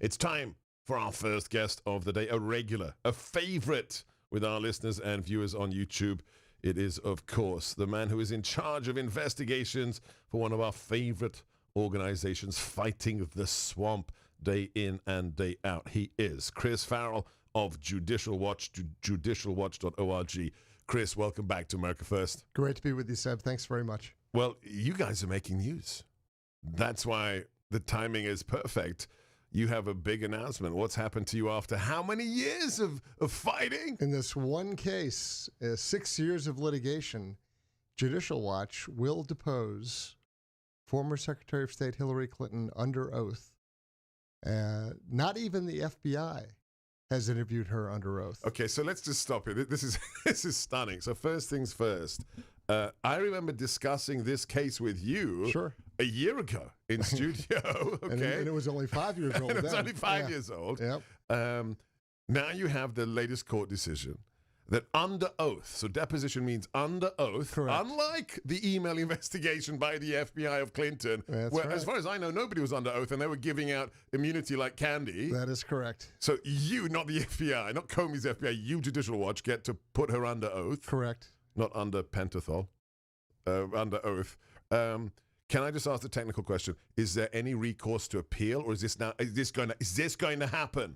It's time for our first guest of the day, a regular, a favorite with our listeners and viewers on YouTube. It is, of course, the man who is in charge of investigations for one of our favorite organizations fighting the swamp day in and day out. He is Chris Farrell of Judicial Watch, judicialwatch.org. Chris, welcome back to America First. Great to be with you, Seb. Thanks very much. Well, you guys are making news. That's why the timing is perfect. You have a big announcement. What's happened to you after how many years of fighting? In this one case, 6 years of litigation, Judicial Watch will depose former Secretary of State Hillary Clinton under oath. Not even the FBI has interviewed her under oath. Okay, so let's just stop here. This is stunning. So first things first. I remember discussing this case with you a year ago in studio. Okay, and it was only 5 years old. It was only 5 years old. Yep. Now you have the latest court decision that under oath, so deposition means under oath, Correct. Unlike the email investigation by the FBI of Clinton, That's where, right. as far as I know, nobody was under oath and they were giving out immunity like candy. That is correct. So you, not the FBI, not Comey's FBI, you, Judicial Watch, get to put her under oath. Correct. Not under pentothal, under oath. Can I just ask the technical question? Is there any recourse to appeal, or is this going to happen?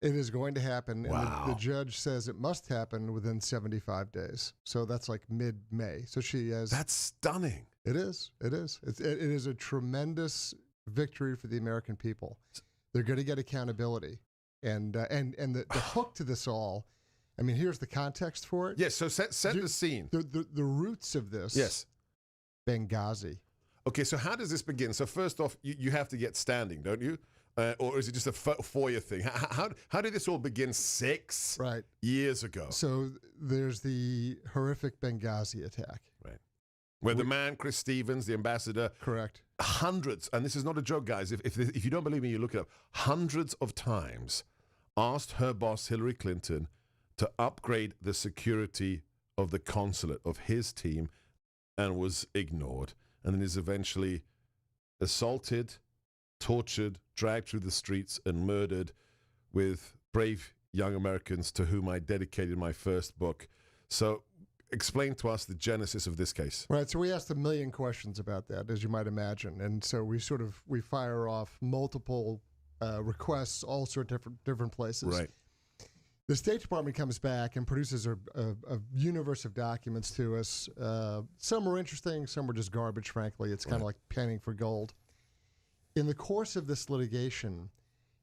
It is going to happen, Wow. and the judge says it must happen within 75 days. So that's like mid-May. So she has. That's stunning. It is. It is. It is a tremendous victory for the American people. They're going to get accountability, and the hook to this all. I mean, here's the context for it. Yes. So set the scene. The roots of this. Yes. Benghazi. Okay. So how does this begin? So first off, you have to get standing, don't you? Or is it just a FOIA thing? How did this all begin 6 years ago? So there's the horrific Benghazi attack. Right. Where the man, Chris Stevens, the ambassador. Correct. Hundreds, and this is not a joke, guys. If you don't believe me, you look it up. Hundreds of times asked her boss, Hillary Clinton, to upgrade the security of the consulate of his team and was ignored. And then is eventually assaulted, tortured, dragged through the streets, and murdered with brave young Americans to whom I dedicated my first book. So explain to us the genesis of this case. Right. So we asked a million questions about that, as you might imagine. And so we fire off multiple requests, all sorts of different places. Right. The State Department comes back and produces a universe of documents to us. Some were interesting, some were just garbage, frankly. It's kind of like panning for gold. In the course of this litigation,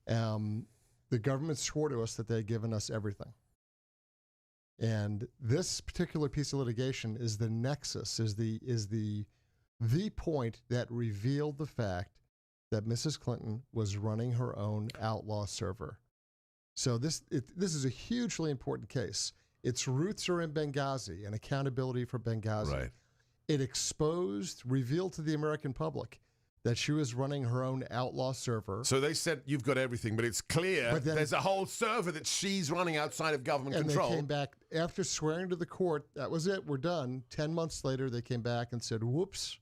the government swore to us that they had given us everything. And this particular piece of litigation is the nexus, is the point that revealed the fact that Mrs. Clinton was running her own outlaw server. So this is a hugely important case. Its roots are in Benghazi and accountability for Benghazi. Right. It revealed to the American public that she was running her own outlaw server. So they said, you've got everything, but it's clear there's a whole server that she's running outside of government control. And they came back after swearing to the court, that was it, we're done. 10 months later, they came back and said, whoops,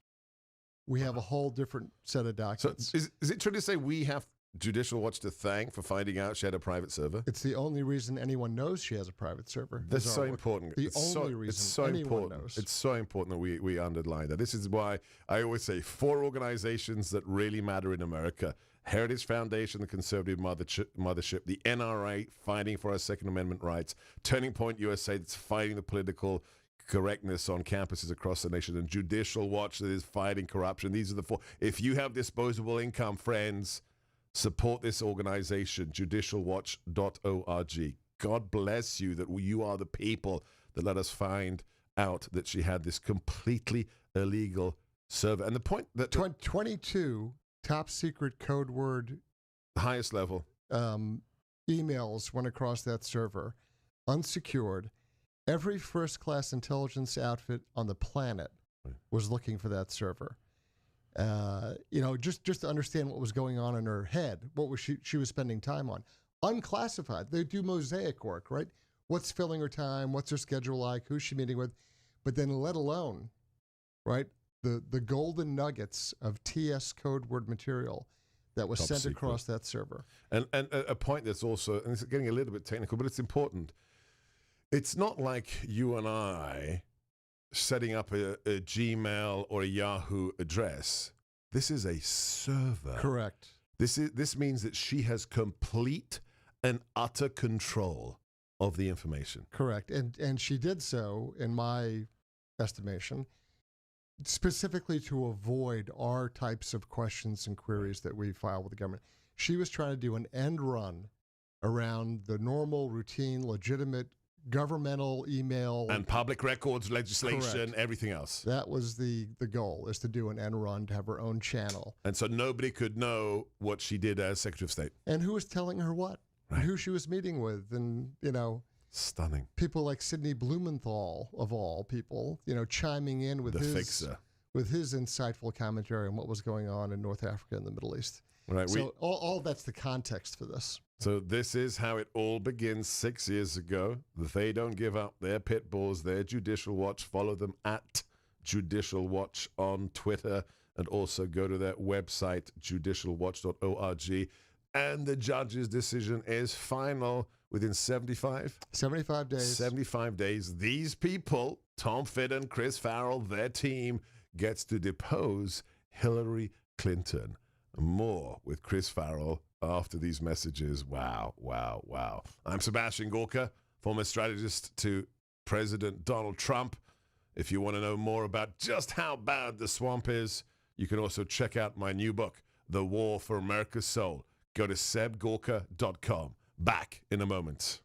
we have a whole different set of documents. So is it true to say we have Judicial Watch to thank for finding out she had a private server? It's the only reason anyone knows she has a private server. That's so important. The only reason anyone knows. It's so important that we underline that. This is why I always say 4 organizations that really matter in America: Heritage Foundation, the Conservative Mothership, the NRA fighting for our Second Amendment rights, Turning Point USA that's fighting the political correctness on campuses across the nation, and Judicial Watch that is fighting corruption. These are the 4. If you have disposable income, friends, support this organization, judicialwatch.org. God bless you that you are the people that let us find out that she had this completely illegal server. And the point that 22 top secret code word highest level emails went across that server, unsecured. Every first-class intelligence outfit on the planet was looking for that server. Just to understand what was going on in her head, what was she was spending time on. Unclassified. They do mosaic work, right? What's filling her time? What's her schedule like? Who's she meeting with? But then let alone, right, the golden nuggets of TS code word material that was Top sent secret. across that server. And a point that's also, and it's getting a little bit technical, but it's important. It's not like you and I setting up a Gmail or a Yahoo address. This is a server. Correct. This means that she has complete and utter control of the information. Correct. And she did so, in my estimation, specifically to avoid our types of questions and queries that we file with the government. She was trying to do an end run around the normal, routine, legitimate governmental email And public records legislation, Correct. Everything else. That was the goal, is to do an end run, to have her own channel. And so nobody could know what she did as Secretary of State. And who was telling her what? Right. And who she was meeting with. And, Stunning. people like Sidney Blumenthal, of all people, chiming in with The his fixer. with his insightful commentary on what was going on in North Africa and the Middle East. Right. So all that's the context for this. So this is how it all begins 6 years ago. They don't give up their pit bulls, their Judicial Watch. Follow them at Judicial Watch on Twitter, and also go to their website, judicialwatch.org. And the judge's decision is final within 75 days. 75 days. These people, Tom Fitton, Chris Farrell, their team, gets to depose Hillary Clinton. More with Chris Farrell after these messages. Wow, wow, wow. I'm Sebastian Gorka, former strategist to President Donald Trump. If you want to know more about just how bad the swamp is, you can also check out my new book, The War for America's Soul. Go to sebgorka.com. Back in a moment.